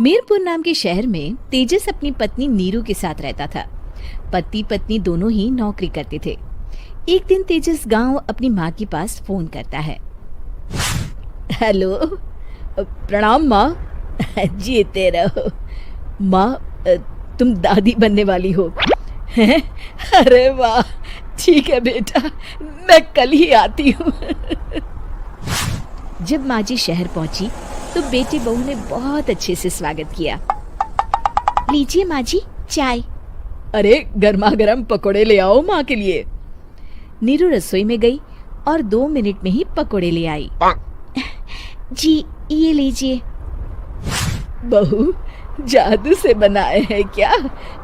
मीरपुर नाम के शहर में तेजस अपनी पत्नी नीरू के साथ रहता था। पति पत्नी दोनों ही नौकरी करते थे। एक दिन तेजस गांव अपनी माँ के पास फोन करता है। हेलो, प्रणाम माँ। जीते रहो माँ, तुम दादी बनने वाली हो। अरे वाह, ठीक है बेटा, मैं कल ही आती हूँ। जब माँ जी शहर पहुंची तो बेटी बहू ने बहुत अच्छे से स्वागत किया। लीजिए माँ जी चाय। अरे गर्मा गर्म पकोड़े ले आओ माँ के लिए। नीरू रसोई में गई और 2 मिनट में ही पकोड़े ले आई। जी ये लीजिए। बहू जादू से बनाए हैं क्या?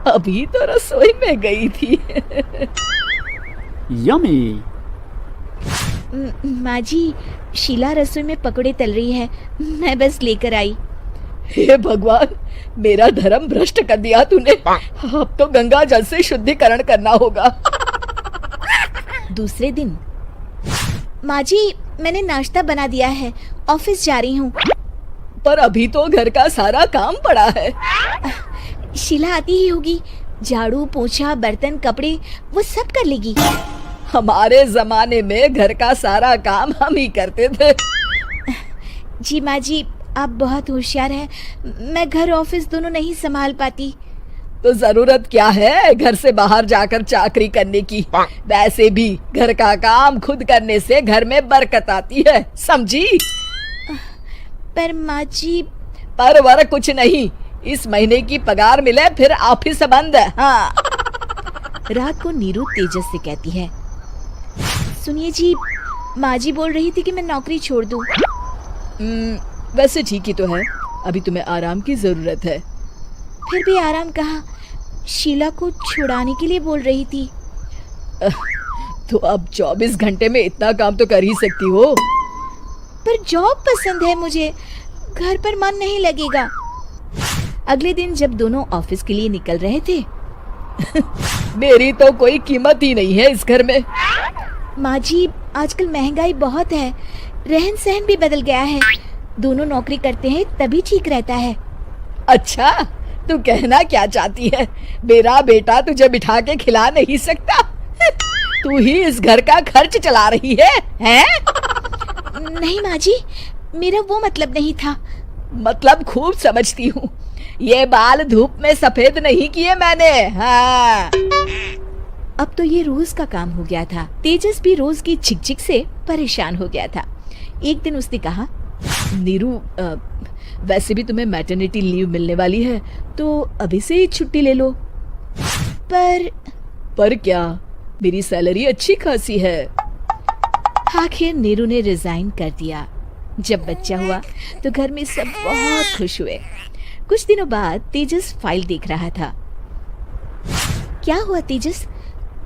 अभी तो रसोई में गई थी। यम्मी। माँ जी, शीला रसोई में पकोड़े तल रही है, मैं बस लेकर आई। हे भगवान, मेरा धर्म भ्रष्ट कर दिया तूने। अब तो गंगा जल से शुद्धिकरण करना होगा। दूसरे दिन, माँ जी मैंने नाश्ता बना दिया है, ऑफिस जा रही हूँ। पर अभी तो घर का सारा काम पड़ा है। शीला आती ही होगी, झाड़ू पोछा बर्तन कपड़े वो सब कर लेगी। हमारे जमाने में घर का सारा काम हम ही करते थे। जी माँ जी, आप बहुत होशियार हैं, मैं घर ऑफिस दोनों नहीं संभाल पाती। तो जरूरत क्या है घर से बाहर जाकर चाकरी करने की? वैसे भी घर का काम खुद करने से घर में बरकत आती है, समझी? पर माँ जी। पर वर कुछ नहीं, इस महीने की पगार मिले फिर ऑफिस बंद। हाँ। रात को नीरू तेजस से कहती है, सुनिए जी, माँ जी बोल रही थी कि मैं नौकरी छोड़ दूं। वैसे ठीक ही तो है, अभी तुम्हें आराम की जरूरत है। फिर भी आराम कहाँ, शीला को छुड़ाने के लिए बोल रही थी। तो अब 24 घंटे में इतना काम तो कर ही सकती हो। पर जॉब पसंद है मुझे, घर पर मन नहीं लगेगा। अगले दिन जब दोनों ऑफिस के लिए निकल रहे थे, मेरी तो कोई कीमत ही नहीं है इस घर में। माँ जी, आजकल महंगाई बहुत है, रहन सहन भी बदल गया है, दोनों नौकरी करते हैं तभी ठीक रहता है। अच्छा, तू कहना क्या चाहती है? मेरा बेटा तुझे बिठा के खिला नहीं सकता? तू ही इस घर का खर्च चला रही है, हैं? नहीं माँ जी, मेरा वो मतलब नहीं था। मतलब खूब समझती हूँ, ये बाल धूप में सफेद नहीं किए मैंने। हाँ। अब तो ये रोज का काम हो गया था। तेजस भी रोज की झिकझिक से परेशान हो गया था। एक दिन उसने कहा, नीरू, वैसे भी तुम्हें मैटरनिटी लीव मिलने वाली है, तो अभी से ही छुट्टी ले लो। पर क्या, मेरी सैलरी अच्छी खासी है। आखिर नीरू ने रिजाइन कर दिया। जब बच्चा हुआ तो घर में सब बहुत खुश हुए। कुछ दिनों बाद तेजस फाइल देख रहा था। क्या हुआ तेजस,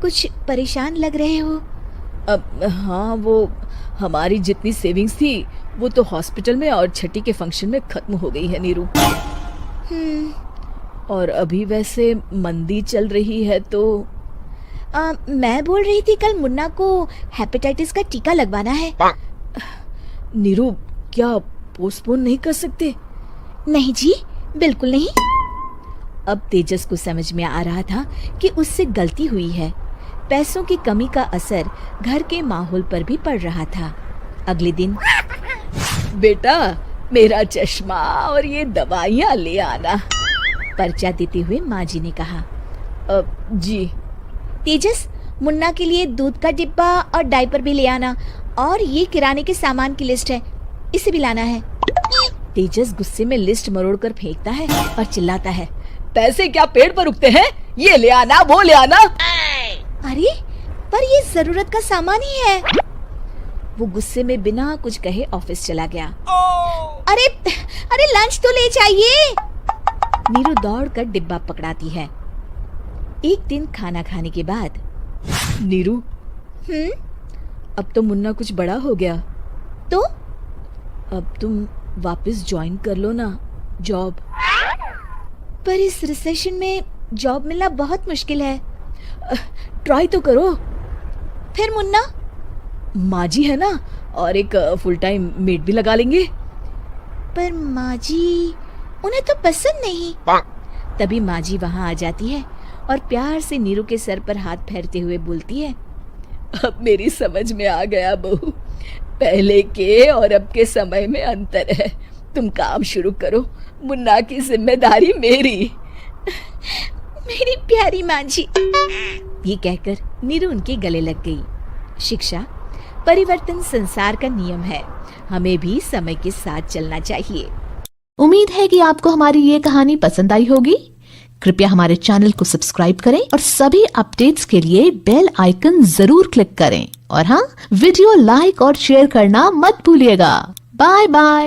कुछ परेशान लग रहे हो? हाँ, वो हमारी जितनी सेविंग्स थी वो तो हॉस्पिटल में और छठी के फंक्शन में खत्म हो गई है नीरू। और अभी वैसे मंदी चल रही है तो मैं बोल रही थी कल मुन्ना को हेपेटाइटिस का टीका लगवाना है। नीरू, क्या पोस्टपोन नहीं कर सकते? नहीं जी, बिल्कुल नहीं। अब तेजस को समझ में आ रहा था कि उससे गलती हुई है। पैसों की कमी का असर घर के माहौल पर भी पड़ रहा था। अगले दिन, बेटा मेरा चश्मा और ये दवाइयाँ ले आना, पर्चा देते हुए माँ जी ने कहा। जी। तेजस, मुन्ना के लिए दूध का डिब्बा और डायपर भी ले आना, और ये किराने के सामान की लिस्ट है, इसे भी लाना है। तेजस गुस्से में लिस्ट मरोड़ कर फेंकता है और चिल्लाता है, पैसे क्या पेड़ पर उगते हैं? ये ले आना, वो ले आना। अरे पर ये जरूरत का सामान ही है। वो गुस्से में बिना कुछ कहे ऑफिस चला गया। अरे अरे लंच तो ले जाइए। नीरू दौड़कर डिब्बा पकड़ाती है। एक दिन खाना खाने के बाद, नीरू, अब तो मुन्ना कुछ बड़ा हो गया, तो अब तुम वापस ज्वाइन कर लो ना जॉब। पर इस रिसेशन में जॉब मिलना बहुत मुश्किल है। ट्राई तो करो। फिर मुन्ना? माँ जी है ना, और एक फुल टाइम मेड भी लगा लेंगे। पर माँ जी, उन्हें तो पसंद नहीं। तभी माँ जी वहाँ आ जाती है और प्यार से नीरू के सर पर हाथ फेरते हुए बोलती है, अब मेरी समझ में आ गया बहू, पहले के और अब के समय में अंतर है। तुम काम शुरू करो, मुन्ना की जिम्मेदारी मेरी। मेरी प्यारी माँ जी। ये कहकर नीरू उनके गले लग गई। शिक्षा, परिवर्तन संसार का नियम है, हमें भी समय के साथ चलना चाहिए। उम्मीद है कि आपको हमारी ये कहानी पसंद आई होगी। कृपया हमारे चैनल को सब्सक्राइब करें और सभी अपडेट्स के लिए बेल आइकन जरूर क्लिक करें। और हाँ, वीडियो लाइक और शेयर करना मत भूलिएगा। Bye bye.